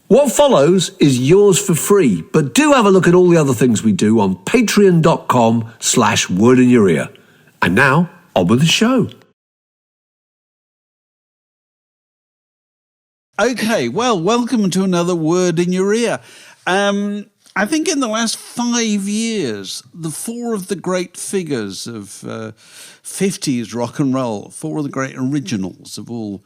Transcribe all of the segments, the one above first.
What follows is yours for free, but do have a look at all the other things we do on patreon.com/word in your ear. And now, on with the show. Okay, well, welcome to another Word in Your Ear. I think in the last 5 years, the four of the great figures of 50s rock and roll, four of the great originals have all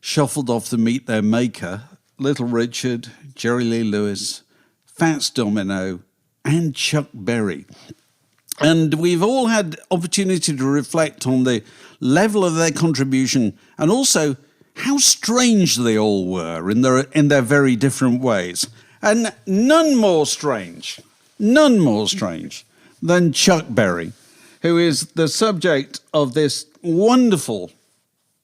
shuffled off to meet their maker. Little Richard, Jerry Lee Lewis, Fats Domino, and Chuck Berry. And we've all had opportunity to reflect on the level of their contribution and also how strange they all were in their very different ways. And none more strange than Chuck Berry, who is the subject of this wonderful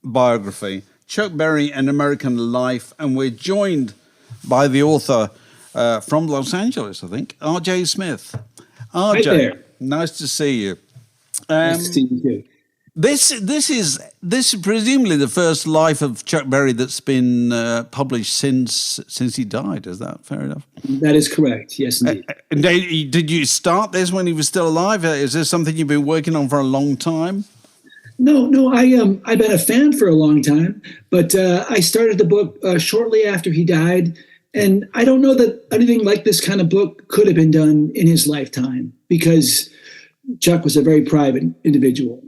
biography, Chuck Berry, An American Life, and we're joined by the author from Los Angeles, I think, R.J. Smith. R.J., Hi there. Nice to see you. Nice to see you too. This is presumably the first life of Chuck Berry that's been published since he died. Is that fair enough? That is correct. Yes, indeed. Did you start this when he was still alive? Is this something you've been working on for a long time? No. I've been a fan for a long time, but I started the book shortly after he died, and I don't know that anything like this kind of book could have been done in his lifetime because Chuck was a very private individual.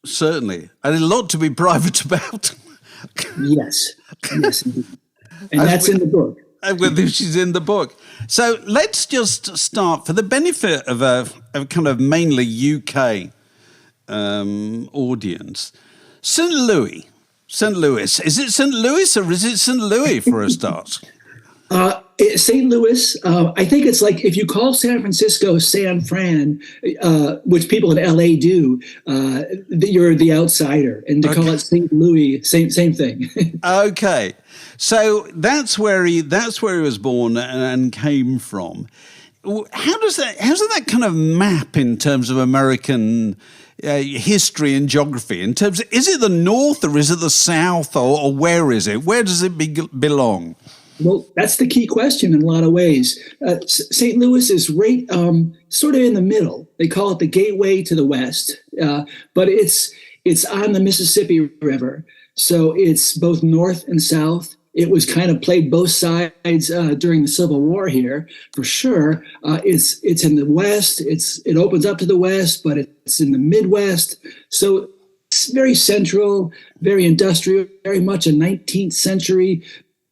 Certainly, and a lot to be private about. Yes, indeed. And that's in the book. Which is in the book. So let's just start for the benefit of a kind of mainly UK audience. St. Louis. Is it St. Louis or is it St. Louis for a start? St. Louis, I think it's like if you call San Francisco San Fran, which people in LA do, you're the outsider. And to call it St. Louis, same thing. Okay. So that's where he was born and came from. How does that kind of map in terms of American history and geography? In terms of, is it the north or is it the south or where is it? Where does it belong? Well, that's the key question in a lot of ways. St. Louis is right sort of in the middle. They call it the gateway to the west, but it's on the Mississippi River. So it's both north and south. It was kind of played both sides during the Civil War here, for sure. It's in the west. It opens up to the west, but it's in the Midwest. So it's very central, very industrial, very much a 19th century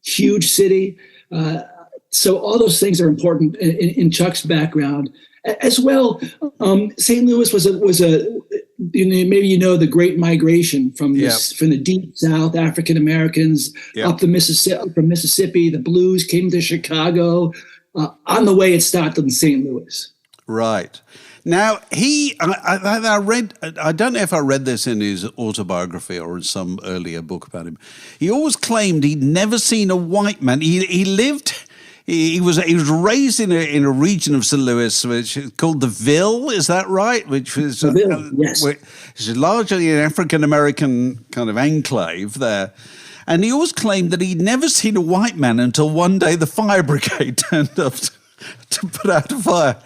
huge city. So all those things are important in Chuck's background as well. St. Louis was maybe the Great Migration from the deep South, African Americans up the Mississippi. From Mississippi, the blues came to Chicago. On the way, it stopped in St. Louis. Right. Now, I read, I don't know if I read this in his autobiography or in some earlier book about him. He always claimed he'd never seen a white man. He was raised in a region of St. Louis which is called the Ville, is that right? Which was the Ville, yes. Which is largely an African-American kind of enclave there. And he always claimed that he'd never seen a white man until one day the fire brigade turned up to put out a fire.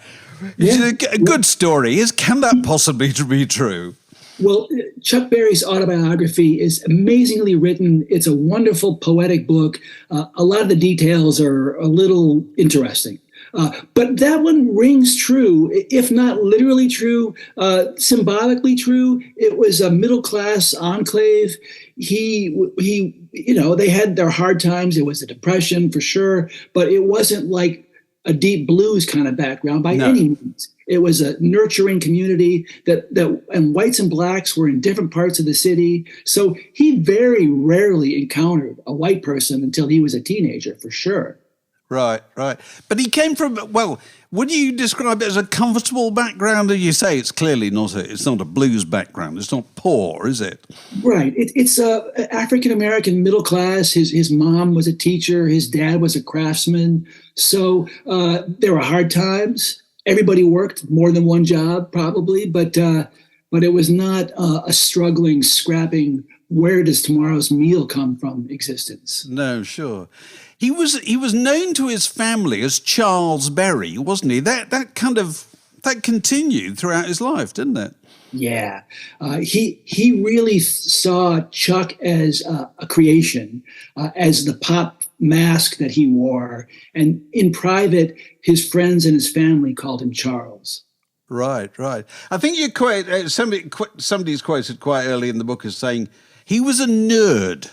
It's a good story. Can that possibly be true? Well, Chuck Berry's autobiography is amazingly written. It's a wonderful poetic book. A lot of the details are a little interesting. But that one rings true, if not literally true, symbolically true. It was a middle-class enclave. They had their hard times. It was a depression for sure, but it wasn't like a deep blues kind of background by any means. It was a nurturing community and whites and blacks were in different parts of the city. So he very rarely encountered a white person until he was a teenager, for sure. Right. But he came from, would you describe it as a comfortable background? Or you say it's clearly not a blues background. It's not poor, is it? Right. It's African-American middle class. His mom was a teacher. His dad was a craftsman. So there were hard times. Everybody worked more than one job, probably, but it was not a struggling, scrapping where does tomorrow's meal come from existence. No, sure. He was known to his family as Charles Berry, wasn't he? That continued throughout his life, didn't it? Yeah, he really saw Chuck as a creation, as the pop mask that he wore, and in private, his friends and his family called him Charles. Right. I think you quote somebody's quoted quite early in the book as saying he was a nerd,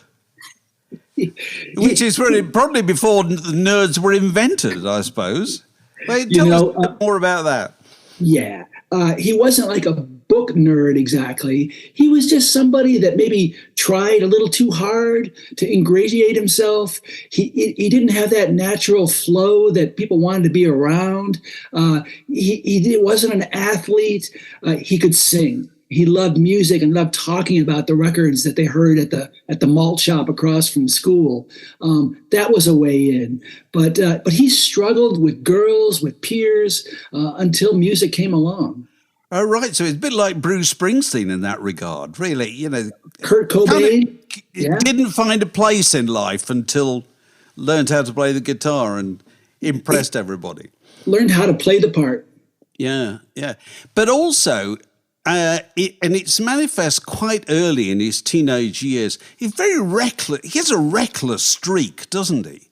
which is probably before the nerds were invented, I suppose. Well, tell us a bit more about that. Yeah, he wasn't like a book nerd exactly. He was just somebody that maybe tried a little too hard to ingratiate himself. He didn't have that natural flow that people wanted to be around. He wasn't an athlete. He could sing. He loved music and loved talking about the records that they heard at the malt shop across from school. That was a way in. But he struggled with girls, with peers, until music came along. Oh, right. So it's a bit like Bruce Springsteen in that regard, really. Kurt Cobain didn't find a place in life until learned how to play the guitar and impressed everybody. Learned how to play the part. Yeah. But also, it's manifest quite early in his teenage years. He's very reckless. He has a reckless streak, doesn't he?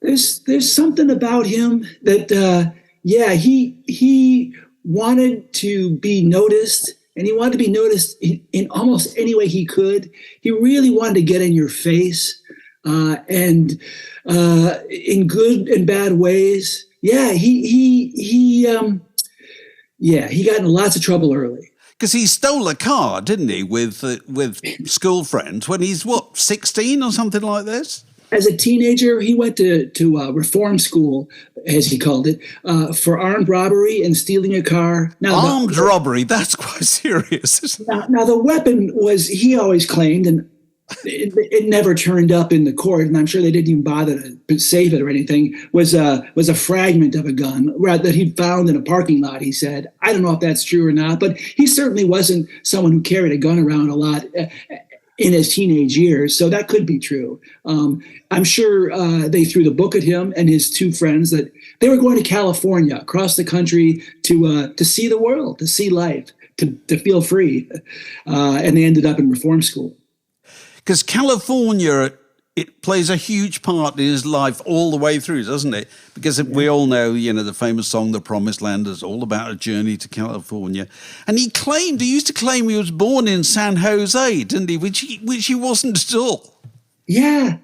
There's something about him that, he wanted to be noticed, and he wanted to be noticed in almost any way he could. He really wanted to get in your face, and in good and bad ways. Yeah, he got in lots of trouble early. Because he stole a car, didn't he, with school friends when he's, 16 or something like this? As a teenager, he went to reform school, as he called it, for armed robbery and stealing a car. Armed robbery, that's quite serious. Now, the weapon was, he always claimed, and it never turned up in the court, and I'm sure they didn't even bother to save it or anything, was a fragment of a gun that he'd found in a parking lot, he said. I don't know if that's true or not, but he certainly wasn't someone who carried a gun around a lot in his teenage years, so that could be true. I'm sure they threw the book at him and his two friends that they were going to California, across the country, to see the world, to see life, to feel free, and they ended up in reform school. Because California, it plays a huge part in his life all the way through, doesn't it? Because we all know, the famous song, The Promised Land, is all about a journey to California. And he used to claim he was born in San Jose, didn't he? Which he wasn't at all. Yeah.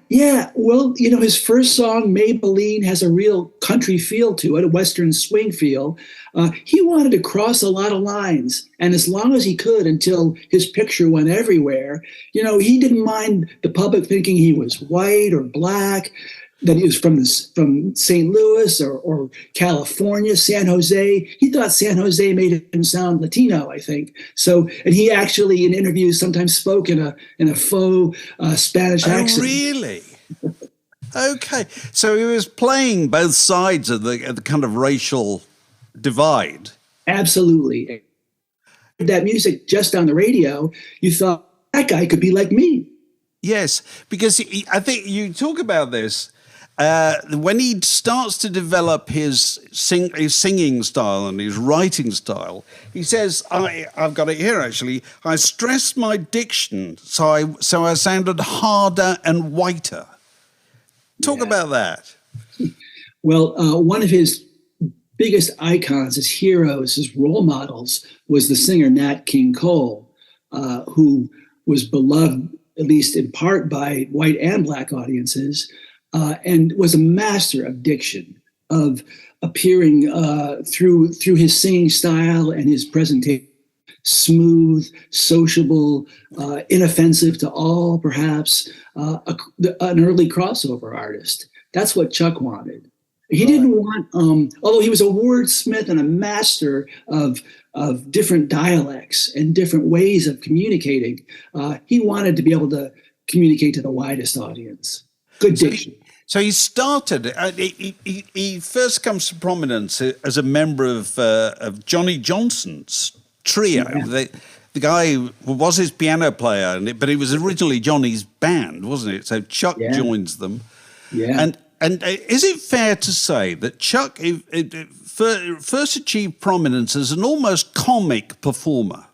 Well, his first song, Maybelline, has a real country feel to it, a Western swing feel. He wanted to cross a lot of lines, and as long as he could, until his picture went everywhere, he didn't mind the public thinking he was white or black, that he was from St. Louis or California, San Jose. He thought San Jose made him sound Latino, I think. So, and he actually in interviews sometimes spoke in a faux Spanish accent. Oh, really? Okay. So he was playing both sides of the kind of racial divide. Absolutely. That music just on the radio, you thought that guy could be like me. Yes, because I think you talk about this. When he starts to develop his singing style and his writing style, he says, I've got it here actually, I stressed my diction so I sounded harder and whiter. Talk about that. Well, one of his biggest icons, his heroes, his role models, was the singer Nat King Cole, who was beloved, at least in part, by white and black audiences, and was a master of diction, of appearing through his singing style and his presentation, smooth, sociable, inoffensive to all, perhaps, an early crossover artist. That's what Chuck wanted. He didn't want, although he was a wordsmith and a master of different dialects and different ways of communicating, he wanted to be able to communicate to the widest audience. Good diction. So he started. He first comes to prominence as a member of Johnny Johnson's trio. Yeah. the guy was his piano player, but it was originally Johnny's band, wasn't it? So Chuck joins them. Yeah. And is it fair to say that Chuck first achieved prominence as an almost comic performer?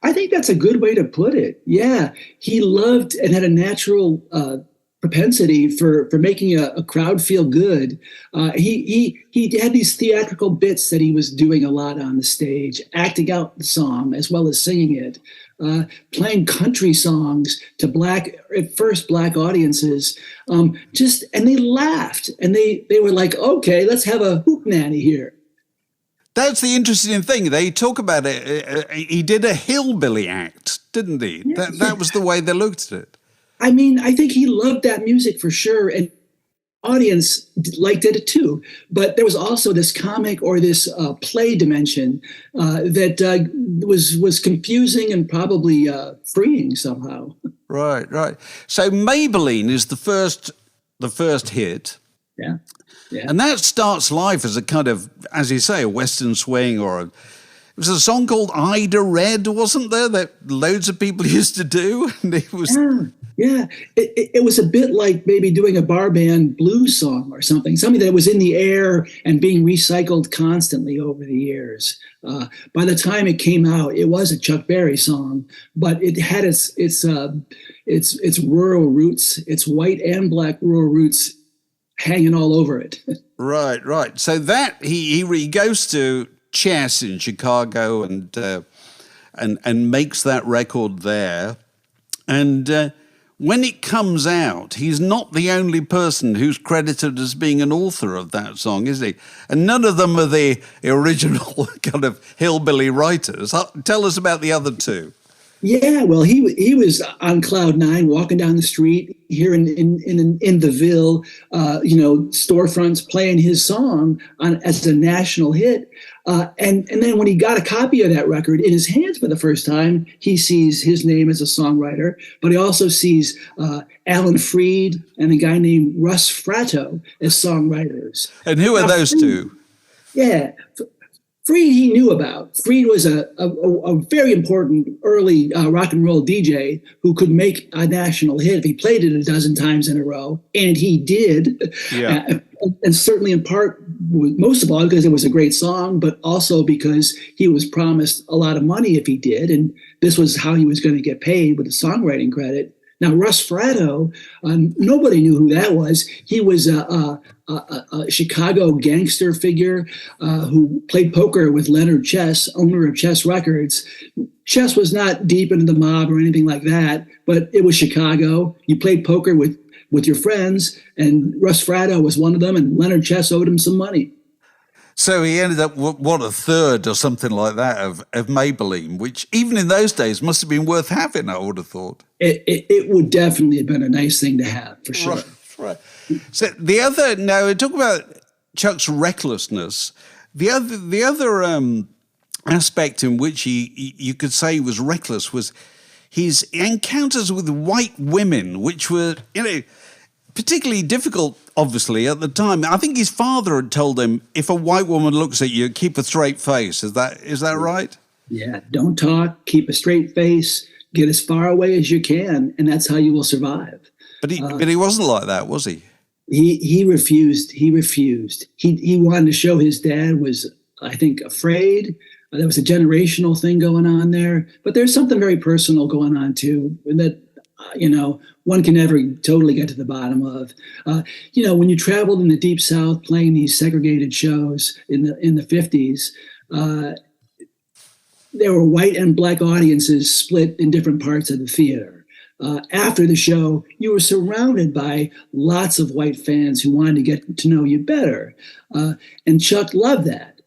I think that's a good way to put it. Yeah, he loved and had a natural propensity for making a crowd feel good. He had these theatrical bits that he was doing a lot on the stage, acting out the song as well as singing it, playing country songs to at first black audiences. And they laughed and they were like, okay, let's have a hootenanny here. That's the interesting thing. They talk about it. He did a hillbilly act, didn't he? Yeah. That was the way they looked at it. I mean, I think he loved that music for sure, and audience liked it too. But there was also this comic or this play dimension that was confusing and probably freeing somehow. Right. So Maybelline is the first hit. Yeah. And that starts life as a kind of, as you say, a Western swing it was a song called Ida Red, wasn't there, that loads of people used to do? And it was... Yeah. It was a bit like maybe doing a bar band blues song or something that was in the air and being recycled constantly over the years. By the time it came out, it was a Chuck Berry song, but it had its rural roots, its white and black rural roots hanging all over it. Right. So that he goes to Chess in Chicago and makes that record there. And when it comes out, he's not the only person who's credited as being an author of that song, is he? And none of them are the original kind of hillbilly writers. Tell us about the other two. Yeah, well, he was on cloud nine, walking down the street here in the Ville, storefronts playing his song as a national hit. And then when he got a copy of that record in his hands for the first time, he sees his name as a songwriter, but he also sees Alan Freed and a guy named Russ Fratto as songwriters. And who are those two? Yeah. Freed he knew about. Freed was a very important early rock and roll DJ who could make a national hit if he played it a dozen times in a row, and he did. Yeah. And certainly in part, most of all, because it was a great song, but also because he was promised a lot of money if he did, and this was how he was going to get paid with a songwriting credit. Now, Russ Fratto, nobody knew who that was. He was a Chicago gangster figure who played poker with Leonard Chess, owner of Chess Records. Chess was not deep into the mob or anything like that, but it was Chicago. You played poker with your friends, and Russ Fratto was one of them, and Leonard Chess owed him some money. So he ended up, a third or something like that of Maybelline, which even in those days must have been worth having, I would have thought. It would definitely have been a nice thing to have, for sure. Right. So now talk about Chuck's recklessness. The other aspect in which you could say was reckless was his encounters with white women, which were, particularly difficult, obviously, at the time. I think his father had told him, if a white woman looks at you, keep a straight face. Is that right? Yeah, don't talk, keep a straight face, get as far away as you can, and that's how you will survive. But he wasn't like that, was he? He refused. He wanted to show his dad was, I think, afraid. There was a generational thing going on there. But there's something very personal going on, too, that one can never totally get to the bottom of. When you traveled in the Deep South playing these segregated shows in the 50s, there were white and black audiences split in different parts of the theater. After the show, you were surrounded by lots of white fans who wanted to get to know you better. And Chuck loved that.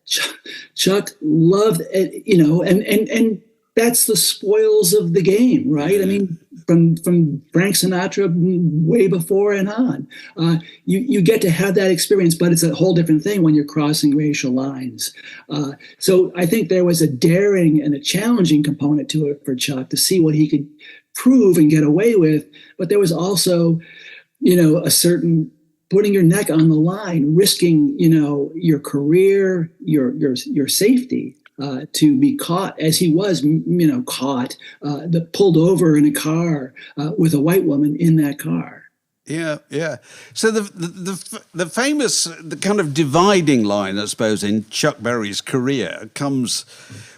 Chuck loved it, and that's the spoils of the game, right? I mean, from Frank Sinatra way before and on, you get to have that experience, but it's a whole different thing when you're crossing racial lines. So I think there was a daring and a challenging component to it for Chuck to see what he could prove and get away with. But there was also, a certain putting your neck on the line, risking, your career, your safety. to be caught as he was, caught, pulled over in a car with a white woman in that car. Yeah, yeah. So the famous, the kind of dividing line, I suppose, in Chuck Berry's career comes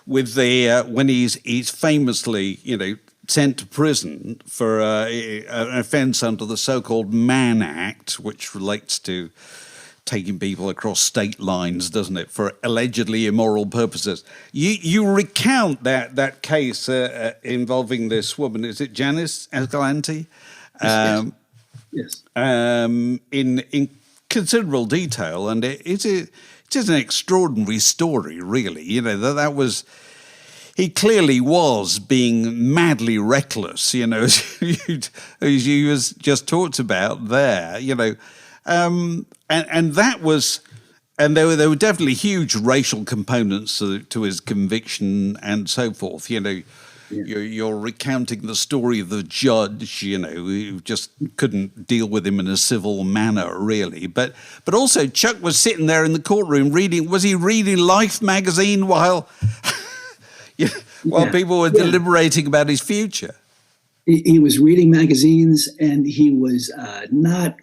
with the when he's famously, sent to prison for an offence under the so-called Mann Act, which relates to taking people across state lines, doesn't it, for allegedly immoral purposes. You recount that case involving this woman, is it Janice Escalante? Yes. In considerable detail, and it is an extraordinary story, really. That was, he clearly was being madly reckless, as you just talked about there, and that was, and there were definitely huge racial components to his conviction and so forth, You're recounting the story of the judge, who just couldn't deal with him in a civil manner, really. But also, Chuck was sitting there in the courtroom was he reading Life magazine while people were deliberating about his future? He was reading magazines, and he was not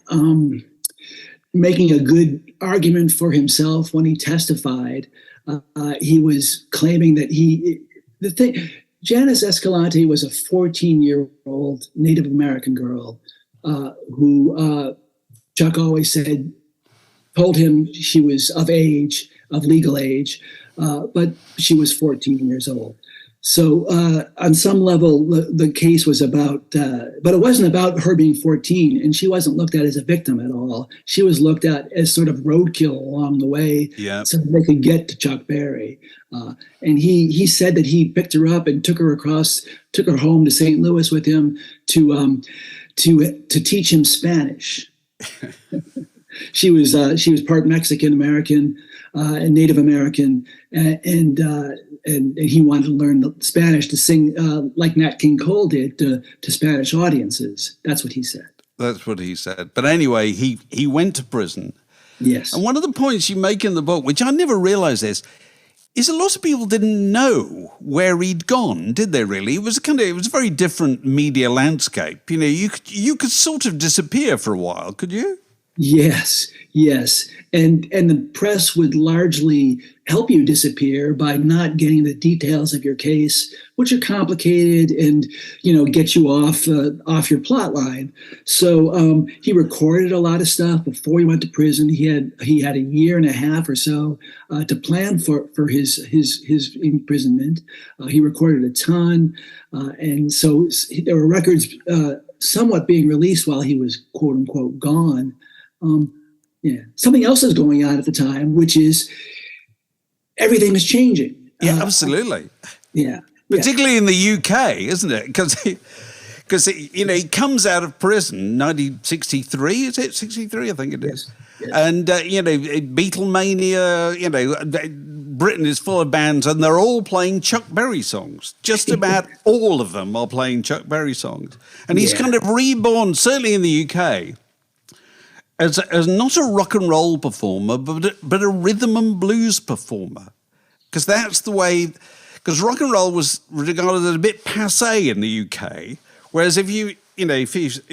making a good argument for himself when he testified. He was claiming that Janice Escalante was a 14-year-old Native American girl who Chuck always told him she was of legal age, but she was 14 years old. So on some level, the case was about, but it wasn't about her being 14, and she wasn't looked at as a victim at all. She was looked at as sort of roadkill along the way, so they could get to Chuck Berry. And he said that he picked her up and took her home to St. Louis with him to teach him Spanish. She was part Mexican American and Native American, and he wanted to learn Spanish to sing like Nat King Cole did to Spanish audiences. That's what he said. That's what he said. But anyway, he went to prison. Yes. And one of the points you make in the book, which I never realized is a lot of people didn't know where he'd gone, did they really? It was a very different media landscape. You could sort of disappear for a while, could you? Yes. And the press would largely help you disappear by not getting the details of your case, which are complicated and, get you off your plot line. So he recorded a lot of stuff before he went to prison. He had a year and a half or so to plan for his imprisonment. He recorded a ton. And so there were records somewhat being released while he was, quote unquote, gone. Something else is going on at the time, which is everything is changing. Yeah, absolutely. Yeah. Particularly in the UK, isn't it? Because he comes out of prison 1963, is it 63? I think it is. Yes. And Beatlemania, Britain is full of bands, and they're all playing Chuck Berry songs. Just about all of them are playing Chuck Berry songs, and he's kind of reborn, certainly in the UK, as not a rock and roll performer, but a rhythm and blues performer, because that's the way. Because rock and roll was regarded as a bit passé in the UK, whereas if you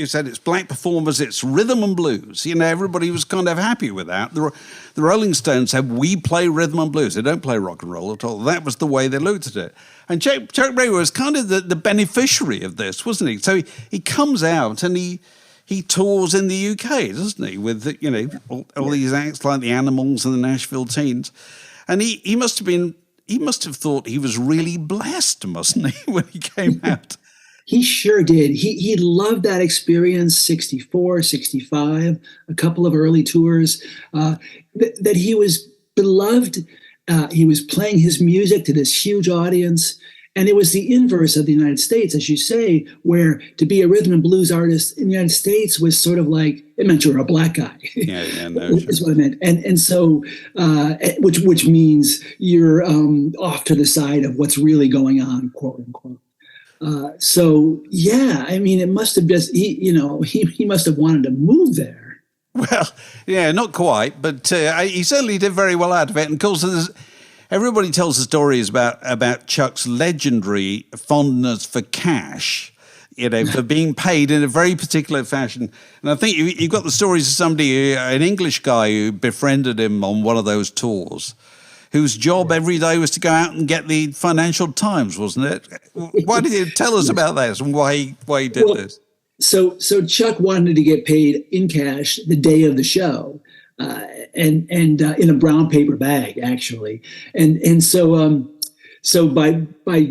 said it's black performers, it's rhythm and blues. Everybody was kind of happy with that. The Rolling Stones said, we play rhythm and blues. They don't play rock and roll at all. That was the way they looked at it. And Chuck Berry was kind of the beneficiary of this, wasn't he? So he comes out and he tours in the UK, doesn't he? With all these acts like the Animals and the Nashville Teens, and he must have thought he was really blessed, mustn't he, when he came out? He sure did. He loved that experience, 64, 65, a couple of early tours, that he was beloved. He was playing his music to this huge audience. And it was the inverse of the United States, as you say, where to be a rhythm and blues artist in the United States was sort of like, it meant you were a black guy. Is what it meant. And so, which means you're off to the side of what's really going on, quote unquote. It must have just, he must have wanted to move there. Well, yeah, not quite, but he certainly did very well out of it. And of course, everybody tells the stories about Chuck's legendary fondness for cash, for being paid in a very particular fashion. And I think you've got the stories of somebody, an English guy who befriended him on one of those tours, whose job every day was to go out and get the Financial Times, wasn't it? Why did you tell us about this and why he did this? So Chuck wanted to get paid in cash the day of the show, and in a brown paper bag, actually. And so by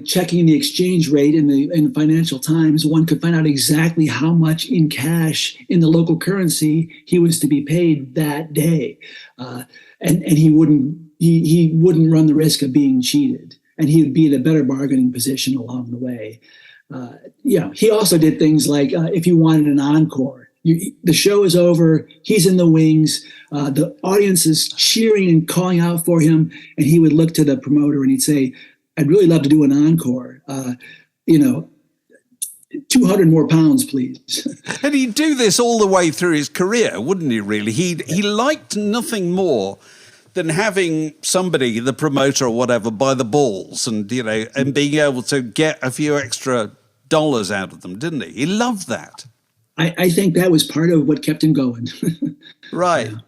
checking the exchange rate in the Financial Times, one could find out exactly how much in cash in the local currency he was to be paid that day, and he wouldn't run the risk of being cheated, and he would be in a better bargaining position along the way. He also did things like if you wanted an encore, the show is over, he's in the wings, the audience is cheering and calling out for him, and he would look to the promoter and he'd say, "I'd really love to do an encore. 200 more pounds, please." And he'd do this all the way through his career, wouldn't he, really? He liked nothing more than having somebody, the promoter or whatever, by the balls and, and being able to get a few extra dollars out of them, didn't he? He loved that. I think that was part of what kept him going. Right. Yeah.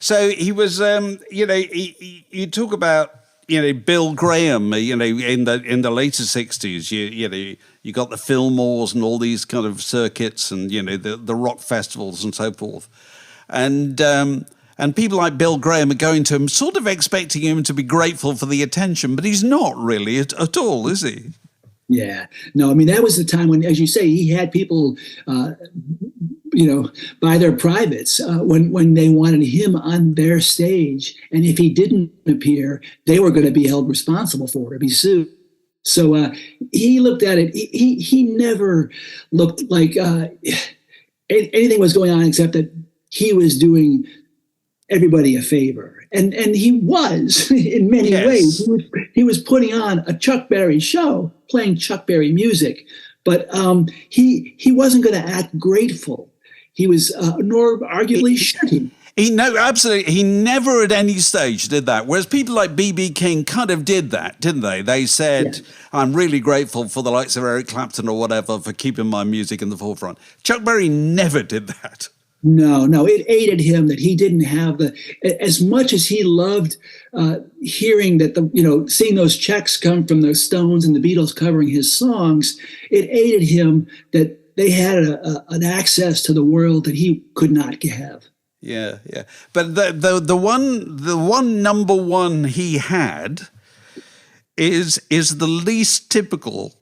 So he was, you talk about, Bill Graham, in the later 60s, you got the Fillmores and all these kind of circuits and, the rock festivals and so forth. And people like Bill Graham are going to him, sort of expecting him to be grateful for the attention, but he's not really at all, is he? Yeah. No, I mean, that was the time when, as you say, he had people, buy their privates when they wanted him on their stage. And if he didn't appear, they were going to be held responsible for it, be sued. So he looked at it. He never looked like anything was going on except that he was doing everybody a favor. And he was in many ways. He was putting on a Chuck Berry show, playing Chuck Berry music, but he wasn't going to act grateful. He was, nor arguably should he. No, absolutely. He never at any stage did that. Whereas people like B.B. King kind of did that, didn't they? They said, "I'm really grateful for the likes of Eric Clapton or whatever for keeping my music in the forefront." Chuck Berry never did that. No, it aided him that he didn't have as much as he loved hearing that seeing those checks come from the Stones and the Beatles covering his songs. It aided him that they had an access to the world that he could not have. Yeah. But the one number one he had is the least typical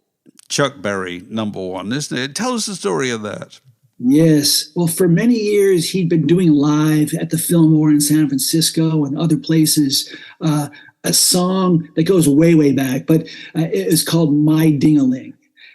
Chuck Berry number one, isn't it? Tell us the story of that. Yes. Well, for many years, he'd been doing live at the Fillmore in San Francisco and other places, a song that goes way, way back, but it was called My Ding-a-Ling.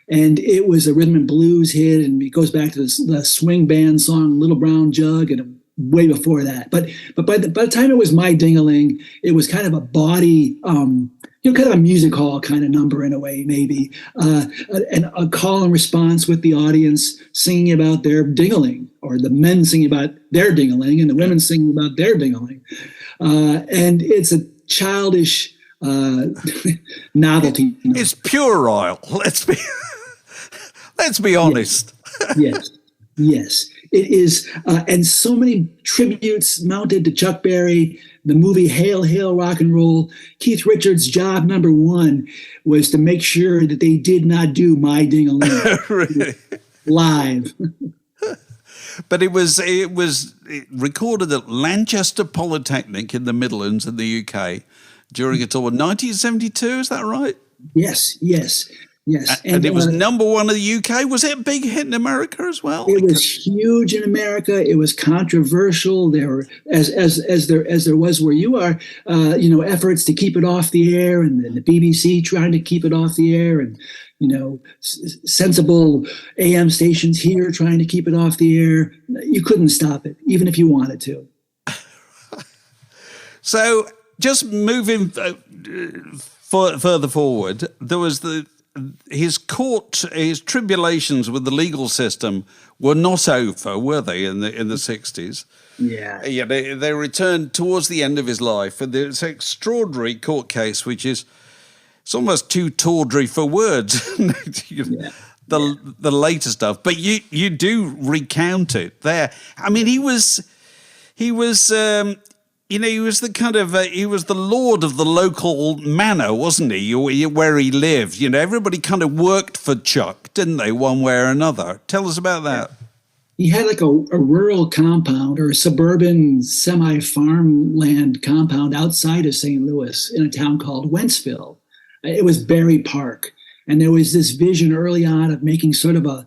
And it was a rhythm and blues hit, and it goes back to the swing band song, Little Brown Jug, and way before that. But by the time it was My Ding-a-Ling, it was kind of a body, kind of a music hall kind of number in a way, maybe, and a call and response with the audience singing about their ding-a-ling, or the men singing about their ding-a-ling, and the women singing about their ding-a-ling. And it's a childish novelty. It's puerile. Let's be honest. Yes, it is. And so many tributes mounted to Chuck Berry. The movie Hail, Hail, Rock and Roll. Keith Richards' job number one was to make sure that they did not do My Ding-a-Ling really? Live. But it was recorded at Lanchester Polytechnic in the Midlands in the UK during a tour in 1972. Is that right? Yes. And it was number one in the UK. Was it a big hit in America as well? It was huge in America. It was controversial. There were, as there was where you are, efforts to keep it off the air, and the BBC trying to keep it off the air, and sensible AM stations here trying to keep it off the air. You couldn't stop it, even if you wanted to. So, just moving further forward, there was his tribulations with the legal system were not over, were they, in the 60s? Yeah. Yeah, they returned towards the end of his life, and there's an extraordinary court case, which is it's almost too tawdry for words. The later stuff, but you do recount it there. I mean, he was he was the kind of he was the lord of the local manor, wasn't he? Where he lived. Everybody kind of worked for Chuck, didn't they? One way or another. Tell us about that. He had like a rural compound or a suburban semi-farmland compound outside of St. Louis in a town called Wentzville. It was Berry Park. And there was this vision early on of making sort of a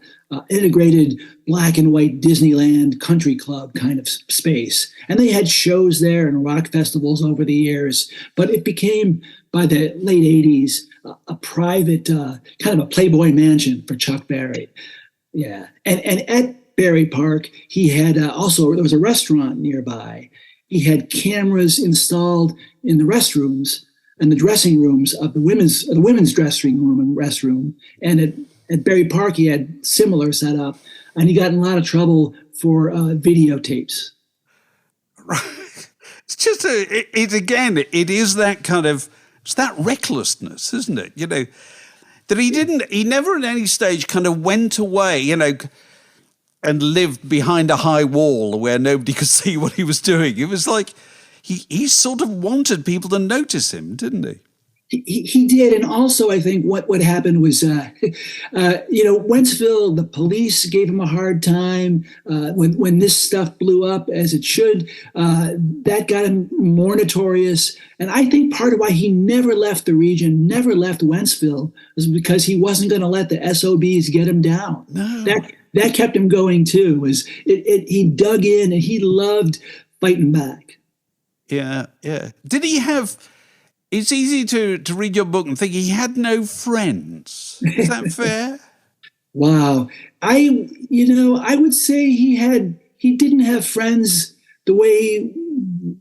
integrated black and white Disneyland country club kind of space. And they had shows there and rock festivals over the years. But it became, by the late 80s, a private kind of a Playboy mansion for Chuck Berry. Yeah. And at Berry Park, he had also, there was a restaurant nearby. He had cameras installed in the restrooms and the dressing rooms of the women's dressing room and restroom. And at Berry Park, he had similar setup, and he got in a lot of trouble for videotapes. Right. It's just it is that kind of, it's that recklessness, isn't it? That he never at any stage kind of went away, and lived behind a high wall where nobody could see what he was doing. It was like, he sort of wanted people to notice him, didn't he? He did. And also, I think what happened was, Wentzville, the police gave him a hard time when this stuff blew up, as it should. That got him more notorious. And I think part of why he never left the region, never left Wentzville, was because he wasn't going to let the SOBs get him down. No. That kept him going, too. He dug in and he loved fighting back. Yeah, yeah. Did he have... It's easy to read your book and think he had no friends. Is that fair? Wow. I would say he didn't have friends the way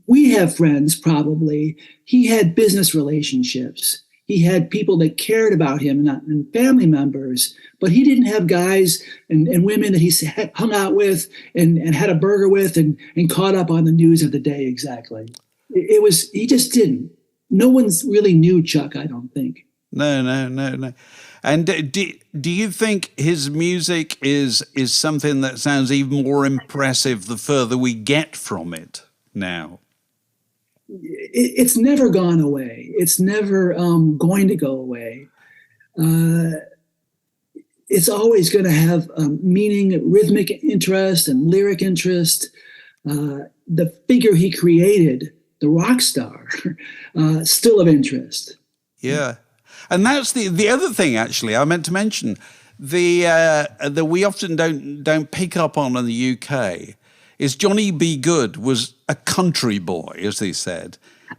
we have friends, probably. He had business relationships. He had people that cared about him and family members, but he didn't have guys and women that he hung out with and had a burger with and caught up on the news of the day exactly. He just didn't. No one's really knew Chuck, I don't think. No. And do you think his music is something that sounds even more impressive the further we get from it now? It's never gone away. It's never going to go away. It's always going to have meaning, rhythmic interest, and lyric interest. The figure he created, the rock star, still of interest. Yeah. And that's the other thing, actually, I meant to mention, that we often don't pick up on in the UK is Johnny B. Goode was a country boy, as they said.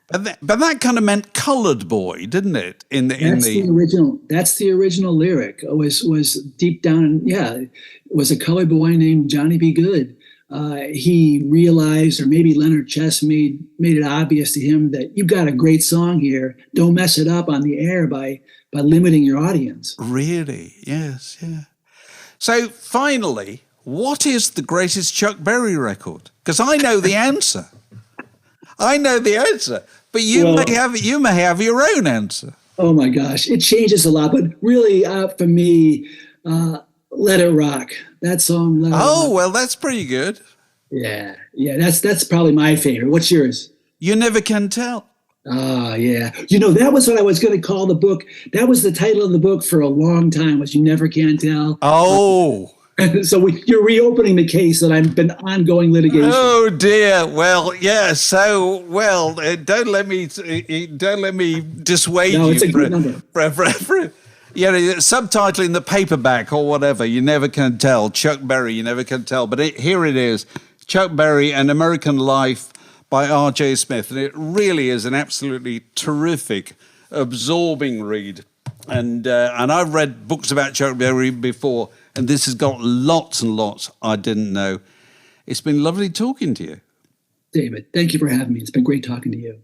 But that kind of meant coloured boy, didn't it? That's the original lyric. Was deep down, was a coloured boy named Johnny B. Goode. He realized, or maybe Leonard Chess made it obvious to him that you've got a great song here. Don't mess it up on the air by limiting your audience. Really? Yes, yeah. So finally, what is the greatest Chuck Berry record? Because I know the answer. But you may have your own answer. Oh my gosh, it changes a lot. But really, for me, Let It Rock. That song. Let It Rock. Well, that's pretty good. Yeah. That's probably my favorite. What's yours? You Never Can Tell. Oh, yeah. That was what I was going to call the book. That was the title of the book for a long time, was You Never Can Tell. Oh. So you're reopening the case that I've been ongoing litigation. Oh dear. Well, yeah. So don't let me dissuade you. No, it's a good number. Subtitling the paperback or whatever. You Never Can Tell. Chuck Berry. You Never Can Tell. But here it is. Chuck Berry, An American Life by R.J. Smith, and it really is an absolutely terrific, absorbing read. And I've read books about Chuck Berry before. And this has got lots and lots I didn't know. It's been lovely talking to you. David, thank you for having me. It's been great talking to you.